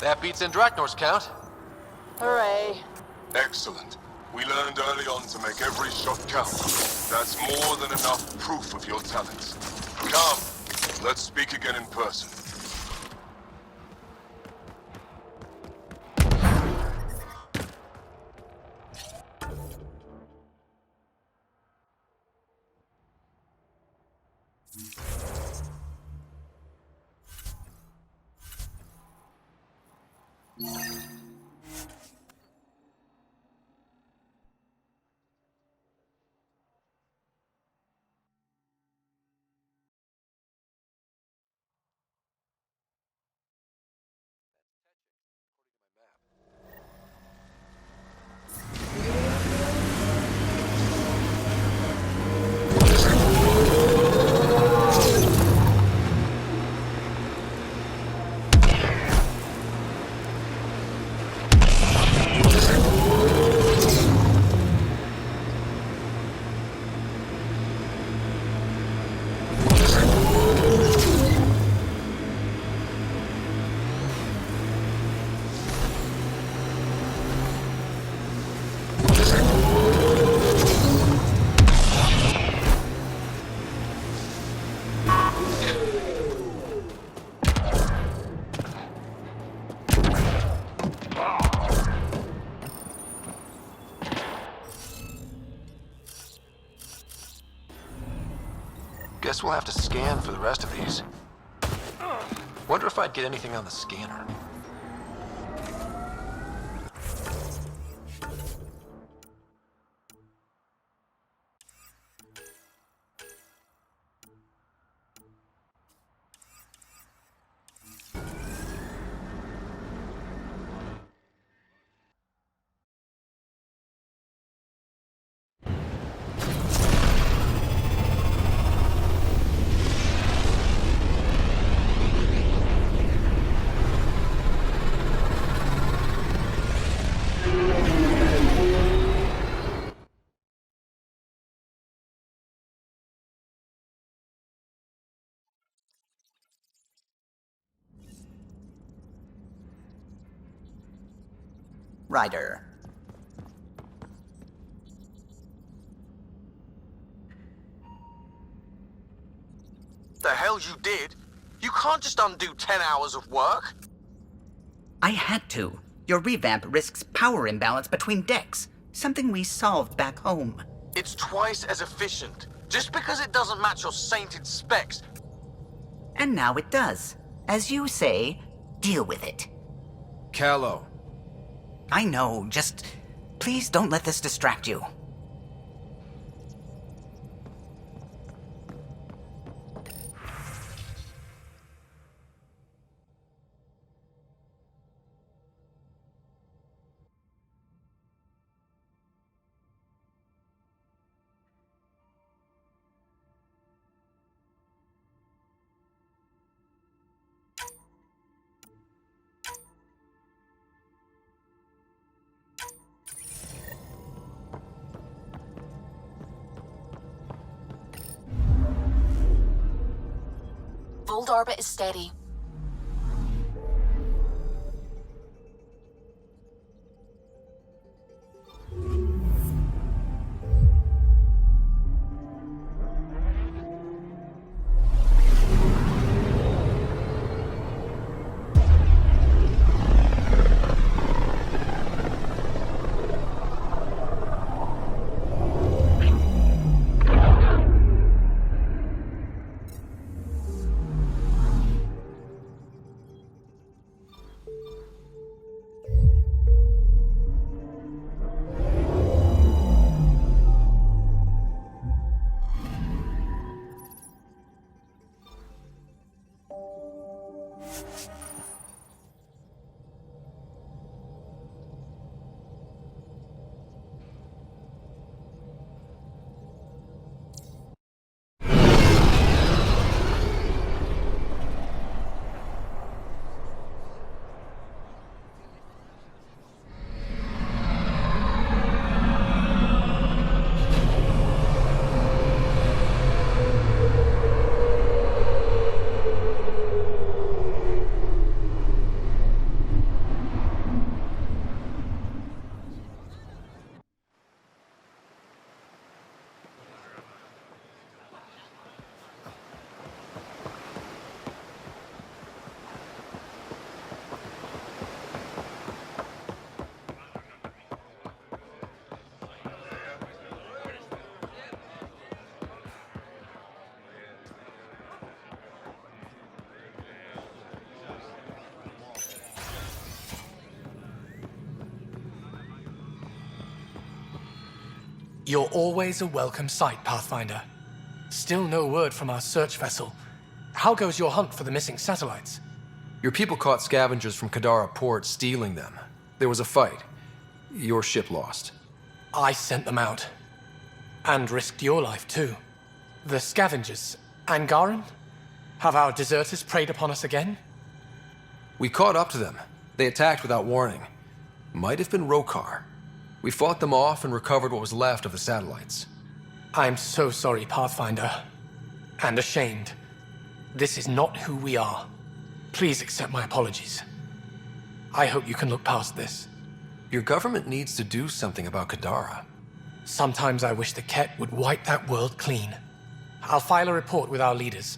That beats Andraknor's count. Hooray. Excellent. We learned early on to make every shot count. That's more than enough proof of your talents. Come, let's speak again in person. Guess we'll have to scan for the rest of these. Wonder if I'd get anything on the scanner. Ryder. The hell you did? You can't just undo 10 hours of work. I had to. Your revamp risks power imbalance between decks, something we solved back home. It's twice as efficient. Just because it doesn't match your sainted specs. And now it does. As you say, deal with it. Callow. I know, just please don't let this distract you. Old orbit is steady. You're always a welcome sight, Pathfinder. Still no word from our search vessel. How goes your hunt for the missing satellites? Your people caught scavengers from Kadara port stealing them. There was a fight. Your ship lost. I sent them out. And risked your life, too. The scavengers, Angaran? Have our deserters preyed upon us again? We caught up to them. They attacked without warning. Might have been Rokar. We fought them off and recovered what was left of the satellites. I'm so sorry, Pathfinder. And ashamed. This is not who we are. Please accept my apologies. I hope you can look past this. Your government needs to do something about Kadara. Sometimes I wish the Ket would wipe that world clean. I'll file a report with our leaders.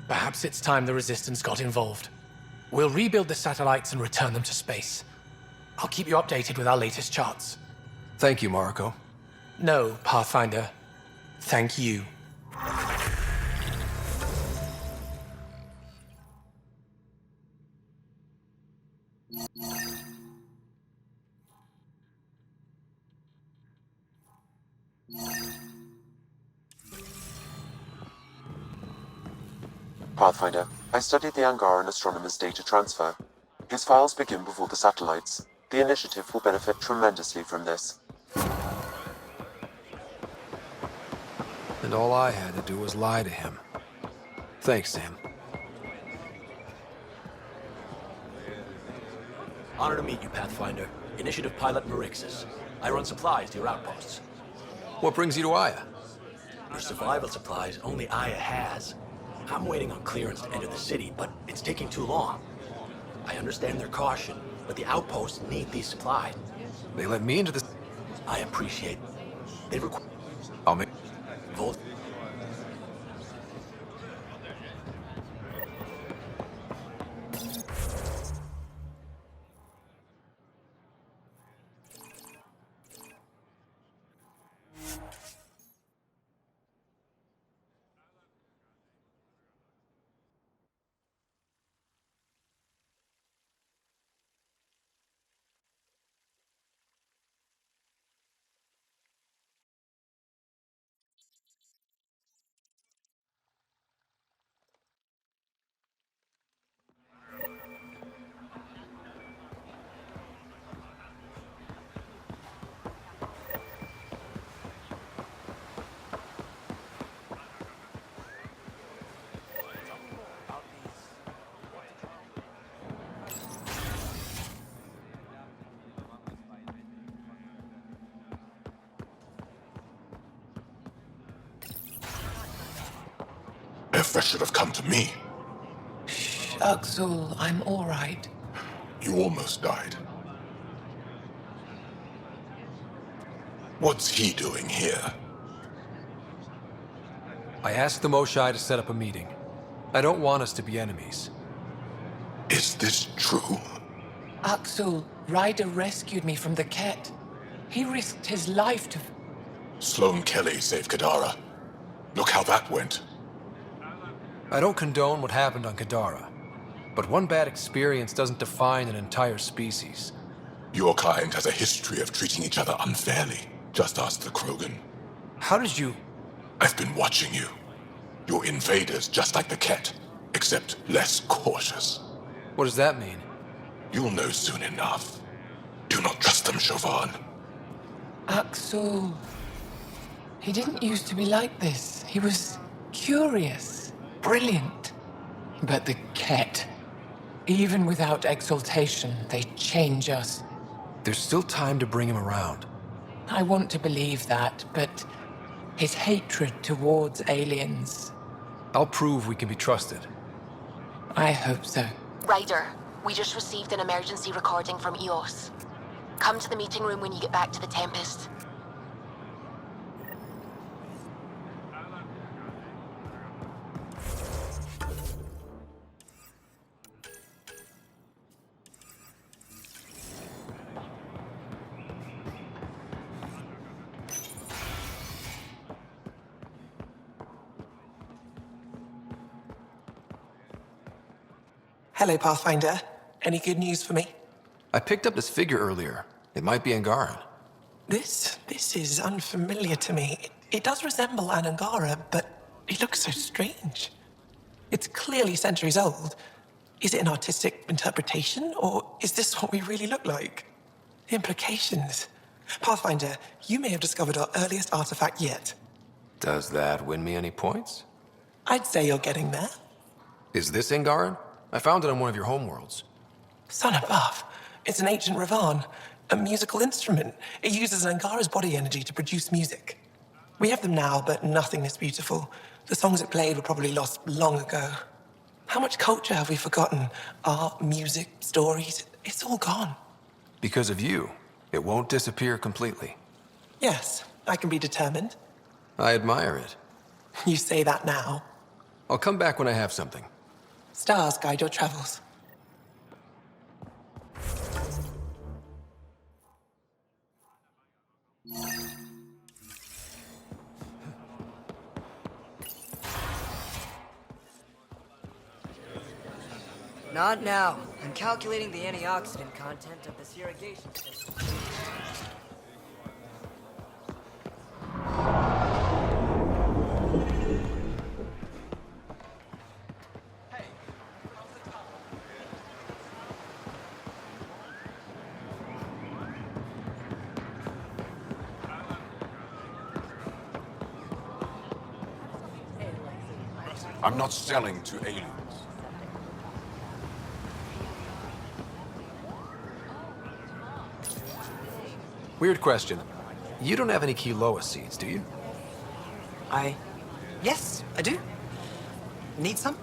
Perhaps it's time the Resistance got involved. We'll rebuild the satellites and return them to space. I'll keep you updated with our latest charts. Thank you, Mariko. No, Pathfinder. Thank you. Pathfinder, I studied the Angaran astronomer's data transfer. His files begin before the satellites. The initiative will benefit tremendously from this. And all I had to do was lie to him. Thanks, Sam. Honor to meet you, Pathfinder. Initiative Pilot Marixus. I run supplies to your outposts. What brings you to Aya? Your survival supplies only Aya has. I'm waiting on clearance to enter the city, but it's taking too long. I understand their caution, but the outposts need these supplies. They let me into this. I appreciate they require I'll make. Volt. That should have come to me. Axel, I'm all right. You almost died. What's he doing here? I asked the Moshai to set up a meeting. I don't want us to be enemies. Is this true? Axel, Ryder rescued me from the Ket. He risked his life to... Sloane Kelly saved Kadara. Look how that went. I don't condone what happened on Kadara, but one bad experience doesn't define an entire species. Your kind has a history of treating each other unfairly. Just ask the Krogan. How did you... I've been watching you. You're invaders just like the Ket, except less cautious. What does that mean? You'll know soon enough. Do not trust them, Chauvin. Axel... He didn't used to be like this. He was curious. Brilliant. But the Ket, even without exaltation, they change us. There's still time to bring him around. I want to believe that, but his hatred towards aliens... I'll prove we can be trusted. I hope so. Ryder, we just received an emergency recording from EOS. Come to the meeting room when you get back to the Tempest. Hello, Pathfinder. Any good news for me? I picked up this figure earlier. It might be Angaran. This is unfamiliar to me. It does resemble an Angara, but it looks so strange. It's clearly centuries old. Is it an artistic interpretation, or is this what we really look like? The implications. Pathfinder, you may have discovered our earliest artifact yet. Does that win me any points? I'd say you're getting there. Is this Angaran? I found it on one of your homeworlds. Son above. It's an ancient Ravan, a musical instrument. It uses Angara's body energy to produce music. We have them now, but nothing this beautiful. The songs it played were probably lost long ago. How much culture have we forgotten? Art, music, stories, it's all gone. Because of you, it won't disappear completely. Yes, I can be determined. I admire it. You say that now. I'll come back when I have something. Stars guide your travels. Not now. I'm calculating the antioxidant content of this irrigation system. I'm not selling to aliens. Weird question. You don't have any Kiloa seeds, do you? Yes, I do. Need some?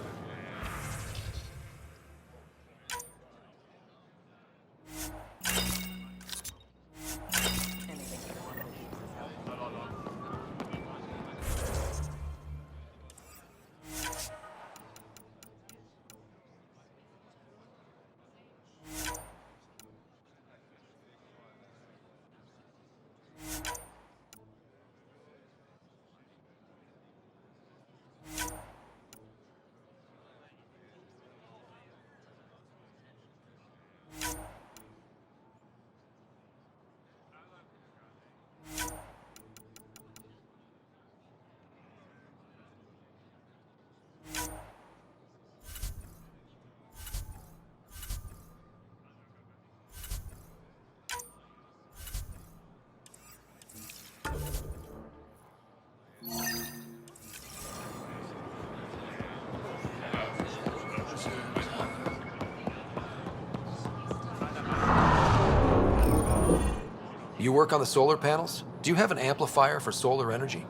You work on the solar panels? Do you have an amplifier for solar energy?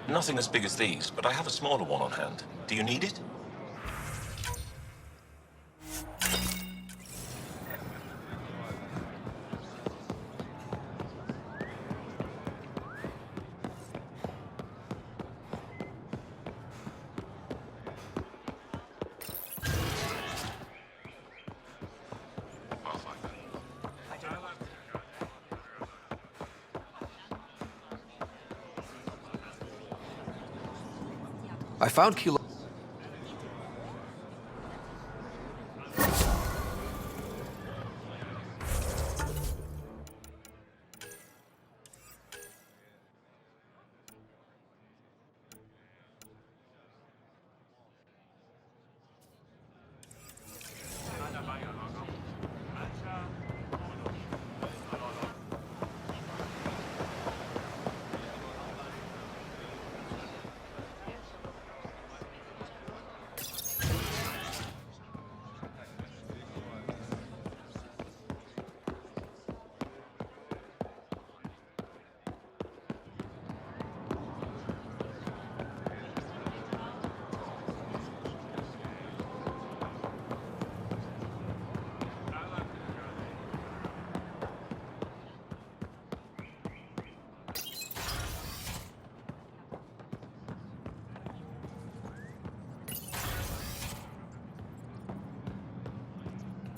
Nothing as big as these, but I have a smaller one on hand. Do you need it? I found Kilo.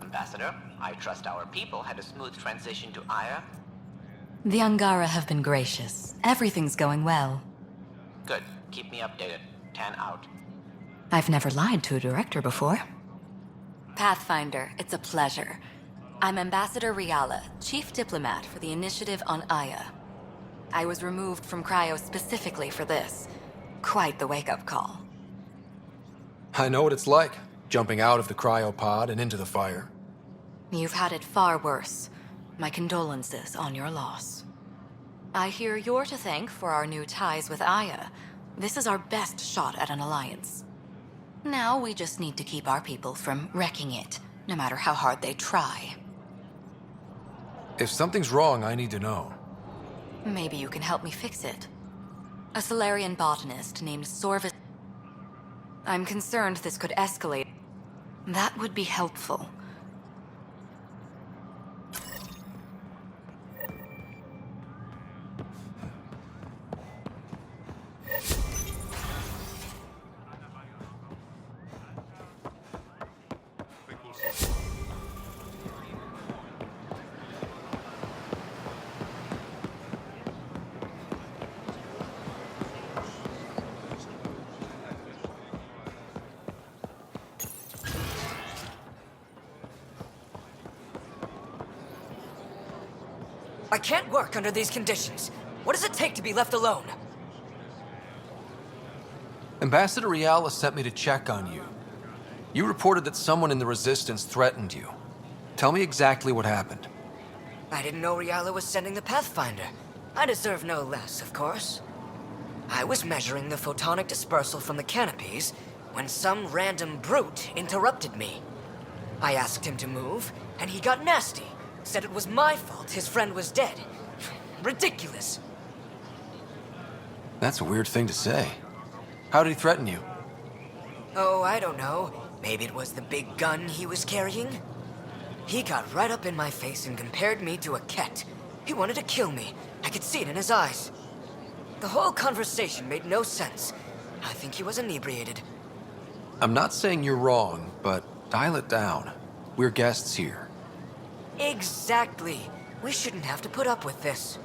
Ambassador, I trust our people had a smooth transition to Aya. The Angara have been gracious. Everything's going well. Good. Keep me updated. 10 out. I've never lied to a director before. Pathfinder, it's a pleasure. I'm Ambassador Riala, Chief Diplomat for the Initiative on Aya. I was removed from Cryo specifically for this. Quite the wake-up call. I know what it's like, jumping out of the cryopod and into the fire. You've had it far worse. My condolences on your loss. I hear you're to thank for our new ties with Aya. This is our best shot at an alliance. Now we just need to keep our people from wrecking it, no matter how hard they try. If something's wrong, I need to know. Maybe you can help me fix it. A Solarian botanist named Sorvis... I'm concerned this could escalate. That would be helpful. I can't work under these conditions. What does it take to be left alone? Ambassador Riala sent me to check on you. You reported that someone in the Resistance threatened you. Tell me exactly what happened. I didn't know Riala was sending the Pathfinder. I deserve no less, of course. I was measuring the photonic dispersal from the canopies when some random brute interrupted me. I asked him to move, and he got nasty. Said it was my fault his friend was dead. Ridiculous. That's a weird thing to say. How did he threaten you? Oh, I don't know. Maybe it was the big gun he was carrying? He got right up in my face and compared me to a cat. He wanted to kill me. I could see it in his eyes. The whole conversation made no sense. I think he was inebriated. I'm not saying you're wrong, but dial it down. We're guests here. Exactly. We shouldn't have to put up with this.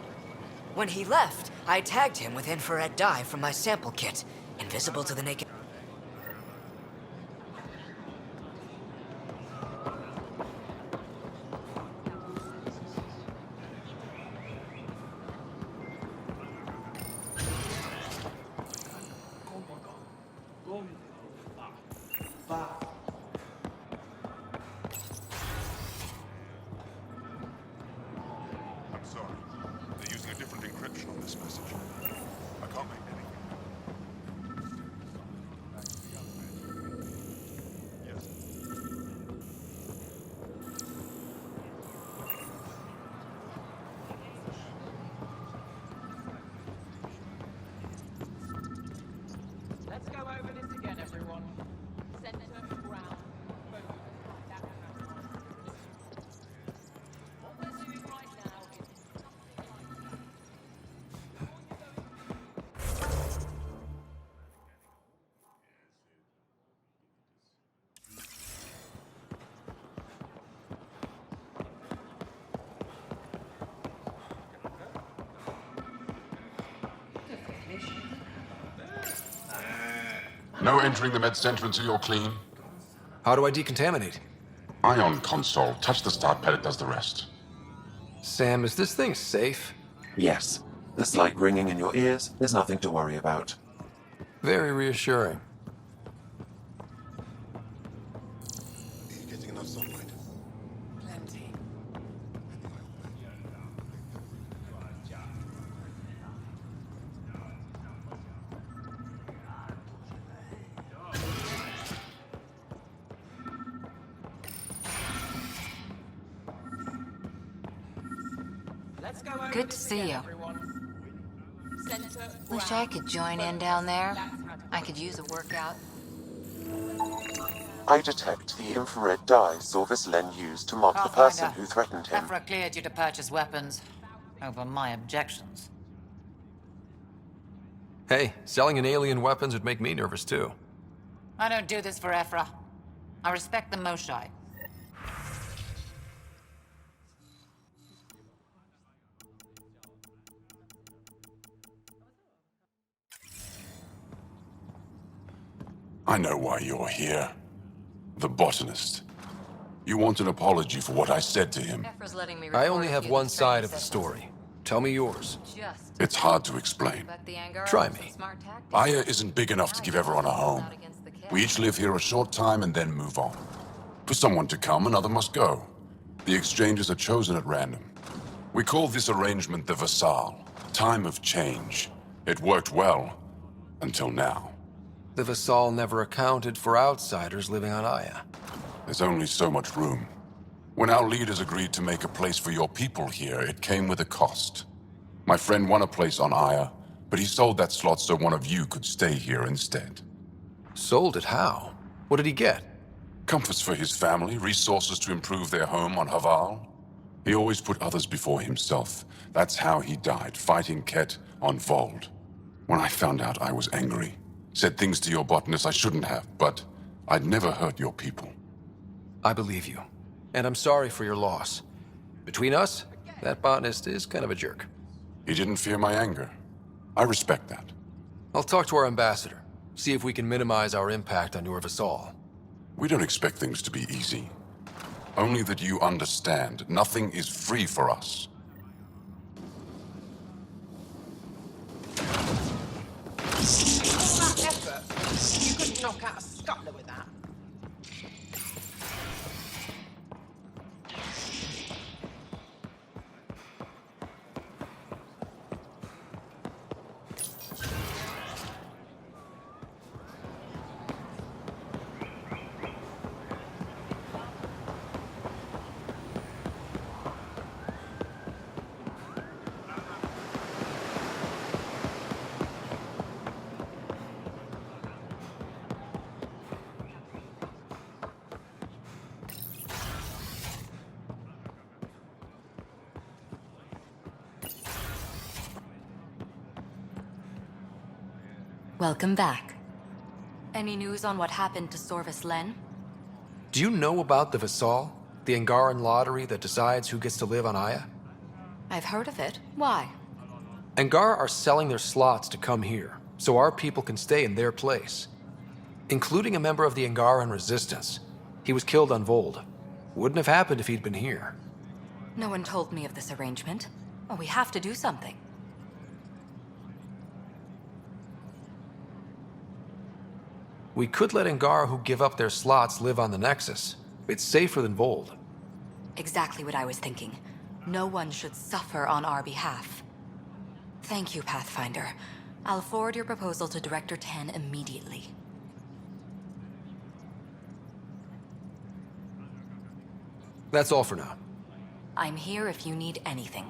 When he left, I tagged him with infrared dye from my sample kit, invisible to the naked... I'm sorry. They're using a different encryption on this message. I can't make any. Yes. Let's go over this again, everyone. Center, ground, focus. What we're doing right now is... No entering the med center until you're clean. How do I decontaminate? Ion console. Touch the start pad, it does the rest. Sam, is this thing safe? Yes. The slight ringing in your ears is nothing to worry about. Very reassuring. Are you getting enough sunlight? Plenty. Let's go over Good to this see again, you. everyone. Center, Wish I ground, could join in focus. down there. That's how to I could use a workout. I detect the infrared dye Sorvis Len used to mark the person who threatened him. Ephra cleared you to purchase weapons over my objections. Hey, selling an alien weapons would make me nervous too. I don't do this for Ephra. I respect the Moshai. I know why you're here. The botanist. You want an apology for what I said to him? Efra's letting me I record only a have few one his side of friends the said. story. Tell me yours. Just It's hard to explain. but the Angara Try have some me. smart tactics. Aya isn't big enough to give everyone a home. We each live here a short time and then move on. For someone to come, another must go. The exchanges are chosen at random. We call this arrangement the Vassal, time of change. It worked well, until now. The Vassal never accounted for outsiders living on Aya. There's only so much room. When our leaders agreed to make a place for your people here, it came with a cost. My friend won a place on Aya, but he sold that slot so one of you could stay here instead. Sold it how? What did he get? Comforts for his family, resources to improve their home on Haval. He always put others before himself. That's how he died, fighting Ket on Vold. When I found out, I was angry. Said things to your botanist I shouldn't have, but I'd never hurt your people. I believe you. And I'm sorry for your loss. Between us, that botanist is kind of a jerk. He didn't fear my anger. I respect that. I'll talk to our ambassador. See if we can minimize our impact on your Vassal. We don't expect things to be easy. Only that you understand, nothing is free for us. All that effort, you couldn't knock out a scuttler with that. Welcome back. Any news on what happened to Sorvis Len? Do you know about the Vassal? The Angaran lottery that decides who gets to live on Aya? I've heard of it. Why? Angara are selling their slots to come here, so our people can stay in their place. Including a member of the Angaran resistance. He was killed on Vold. Wouldn't have happened if he'd been here. No one told me of this arrangement. Oh, we have to do something. We could let Angara who give up their slots live on the Nexus. It's safer than Vold. Exactly what I was thinking. No one should suffer on our behalf. Thank you, Pathfinder. I'll forward your proposal to Director 10 immediately. That's all for now. I'm here if you need anything.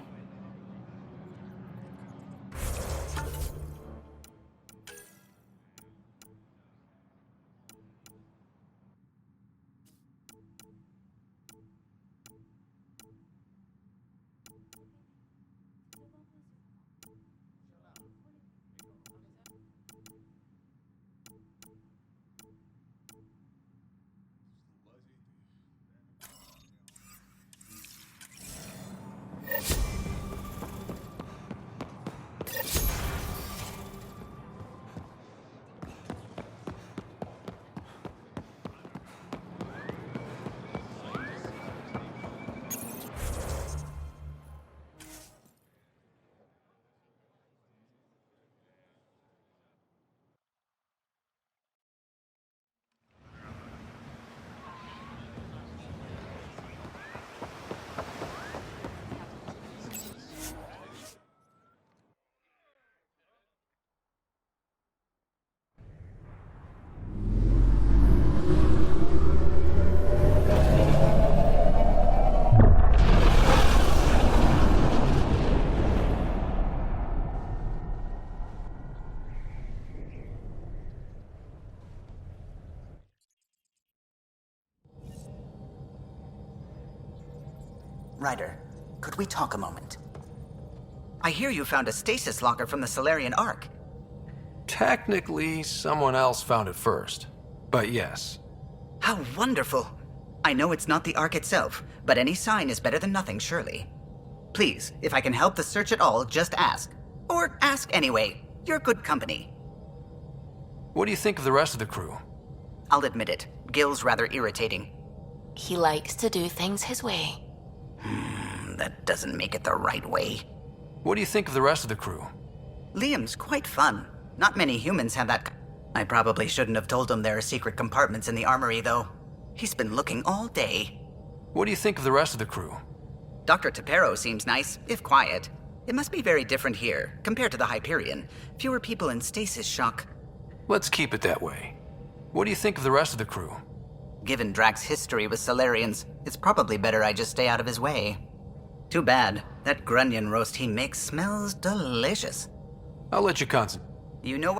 Ryder, could we talk a moment? I hear you found a stasis locker from the Solarian Ark. Technically, someone else found it first. But yes. How wonderful! I know it's not the Ark itself, but any sign is better than nothing, surely. Please, if I can help the search at all, just ask. Or ask anyway. You're good company. What do you think of the rest of the crew? I'll admit it. Gil's rather irritating. He likes to do things his way. That doesn't make it the right way. What do you think of the rest of the crew? Liam's quite fun. Not many humans have that. I probably shouldn't have told him there are secret compartments in the armory, though. He's been looking all day. What do you think of the rest of the crew? Dr. Tapero seems nice, if quiet. It must be very different here, compared to the Hyperion. Fewer people in stasis shock. Let's keep it that way. What do you think of the rest of the crew? Given Drax's history with Solarians, it's probably better I just stay out of his way. Too bad. That grunion roast he makes smells delicious. I'll let you concentrate. You know